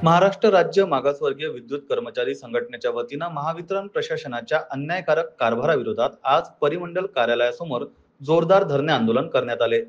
महाराष्ट्र राज्य मागासवर्गीय विद्युत कर्मचारी संघटनेच्या वतीनं महावितरण प्रशासनाच्या अन्यायकारक कारभाराविरोधात आज परिमंडल कार्यालयासमोर जोरदार धरणे आंदोलन करण्यात आले।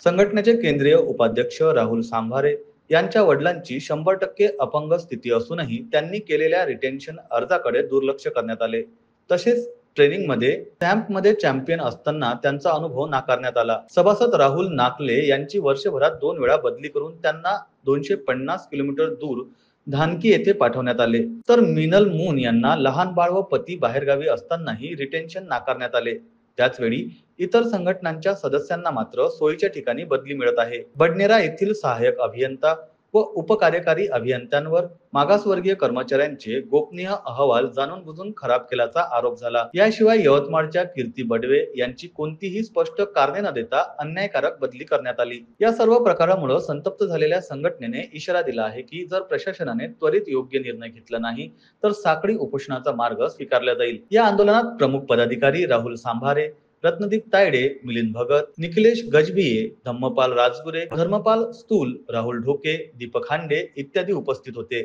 संघटनेचे केंद्रीय उपाध्यक्ष राहुल सांभारे यांच्या वडिलांची 100% अपंग स्थिती असूनही त्यांनी केलेल्या रिटेन्शन अर्जाकडे दुर्लक्ष करण्यात आले। तसेच ट्रेनिंगमध्ये कॅम्पमध्ये चॅम्पियन असताना त्यांचा अनुभव नाकारण्यात आला। सभासद राहुल नाकले यांची वर्षभरात 2 वेळा बदली करून त्यांना 250 किलोमीटर दूर धानकी येथे पाठवण्यात आले। तर मिनल मून यांना लहान बाळ व पती बाहेरगावी असतानाही रिटेन्शन नाकारण्यात आले। त्याचवेळी इतर संघटनांच्या सदस्यांना मात्र सोयीच्या ठिकाणी बदली मिळत आहे। बडनेरा येथील सहाय्यक अभियंता व उपकार्यकारी अभियंत्यांवर मागासवर्गीय कर्मचाऱ्यांचे गोपनीय अहवाल जाणून बुजून खराब केल्याचा आरोप झाला। याशिवाय यवतमाळच्या कीर्ती बडवे यांची कोणतीही स्पष्ट कारणे न देता अन्यायकारक बदली करण्यात आली। या सर्व प्रकारामुळे संतप्त झालेल्या संघटनेने इशारा दिला आहे की जर प्रशासनाने त्वरित योग्य निर्णय घेतला नाही तर साखळी उपोषणाचा मार्ग स्वीकारला जाईल। या आंदोलनात प्रमुख पदाधिकारी राहुल सांभारे, रत्नदीप तायडे, मिलिंद भगत, निखिलेश गजभिये, धम्मपाल राजगुरे, धर्मपाल स्तूल, राहुल ढोके, दीपक हांडे इत्यादी उपस्थित होते।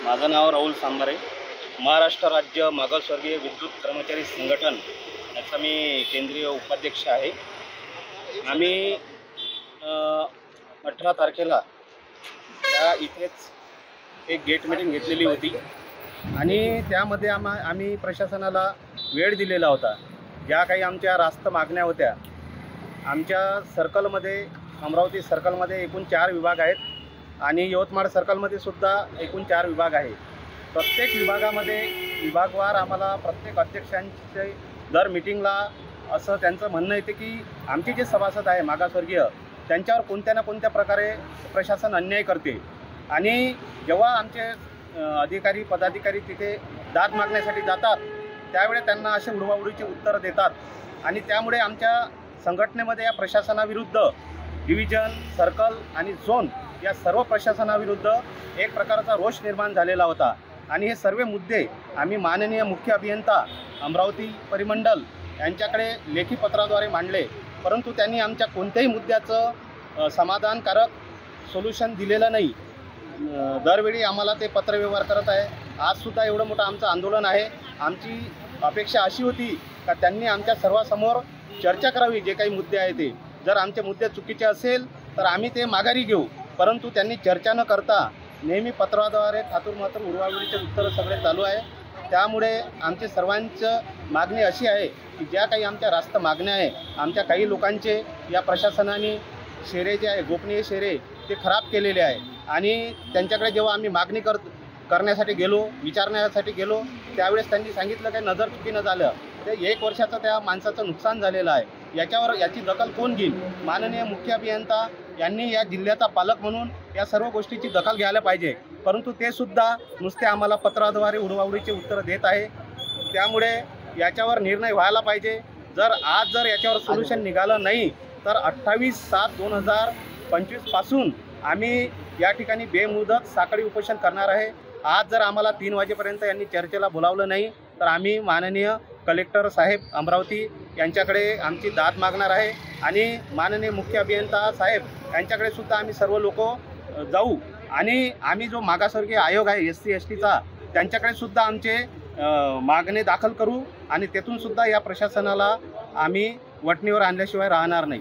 माझं नाव राहुल सांभारे, महाराष्ट्र राज्य मागासवर्गीय विद्युत कर्मचारी संघटन याचा मी केंद्रीय उपाध्यक्ष आहे। आम्ही 18 तारखेला या इथेच एक गेट मीटिंग घेतलेली होती आणि त्यामध्ये आम्ही प्रशासनाला वेळ दिलेला होता। ज्या काही आमच्या रास्त मागण्या होत्या, आमच्या सर्कलमध्ये अमरावती सर्कलमध्ये एकूण 4 विभाग आहेत आणि यवतमाळ सर्कलमध्ये सुद्धा एकूण 4 विभाग आहे। प्रत्येक विभागामध्ये विभागवार आम्हाला प्रत्येक अध्यक्षांचे दर मीटिंगला असं त्यांचं म्हणणं येते की आमचे जे सभासद आहे मागासवर्गीय त्यांच्यावर कोणत्या ना कोणत्या प्रकारे प्रशासन अन्याय करते आणि जेव्हा आमचे अधिकारी पदाधिकारी तिथे दाद मागण्यासाठी जातात त्यावेळी त्यांना असे उडवाउडीचे उत्तर देतात आणि त्यामुळे आमच्या संघटनेमध्ये या प्रशासनाविरुद्ध डिव्हिजन, सर्कल आणि झोन या सर्व प्रशासनाविरुद्ध एक प्रकारचा रोष निर्माण झालेला होता आणि हे सर्व मुद्दे आम्ही माननीय मुख्य अभियंता अमरावती परिमंडल यांच्याकडे लेखी पत्राद्वारे मांडले, परंतु त्यांनी आमच्या कोणत्याही मुद्द्याचं समाधानकारक सोल्युशन दिलेलं नाही। दरवेळी आम्हाला ते पत्रव्यवहार करत आहे। आजसुद्धा एवढं मोठं आमचं आंदोलन आहे। आमची अपेक्षा अशी होती का त्यांनी आमच्या सर्वांसमोर चर्चा करावी। जे काही मुद्दे आहे ते जर आमचे मुद्दे चुकीचे असेल तर आम्ही ते माघारी घेऊ, परंतु त्यांनी चर्चा न करता नेहमी पत्राद्वारे थातूरमातूर उडवाउडीचे उत्तर सगळे चालू आहे। त्यामुळे आमचे सर्वांचं मागणी अशी आहे की ज्या काही आमच्या रास्त मागण्या आहे, आमच्या काही लोकांचे या प्रशासनाने शेरे जे आहे गोपनीय शेरे ते खराब केलेले आहे आणि त्यांच्याकडे जेव्हा आम्ही मागणी करण्यासाठी गेलो, विचारण्यासाठी गेलो त्यावेळेस त्यांनी सांगितलं काही नजर चुकीनं झालं ते 1 वर्षाचं त्या माणसाचं नुकसान झालेलं आहे। याची दखल कोण घेईल? माननीय मुख्य अभियंता यांनी या जिल्ह्याचा पालक म्हणून या सर्व गोष्टीची दखल घ्यायला पाहिजे, परंतु ते सुद्धा नुसते आम्हाला पत्राद्वारे उडवाउडीचे उत्तर देत आहे। त्यामुळे याच्यावर निर्णय व्हायला पाहिजे। जर याच्यावर सोल्युशन निघालं नाही तर 28/7/2025 पासून आम्ही या ठिकाणी बेमुदत साखळी उपोषण करणार आहे। आज जर आम्हाला 3 वाजेपर्यंत यांनी चर्चेला बोलावलं नाही तर आम्ही माननीय कलेक्टर साहेब अमरावती यांच्याकडे आमची दाद मागणार आहे आणि माननीय मुख्य अभियंता साहेब यांच्याकडे सुद्धा आम्ही सर्व लोक जाऊ आणि आम्ही जो मागासवर्गीय आयोग आहे SC STचा त्यांच्याकडे सुद्धा आमचे मागणी दाखल करू आणि तेथून सुद्धा या प्रशासनाला आम्ही वटणीवर आणल्याशिवाय राहणार नाही।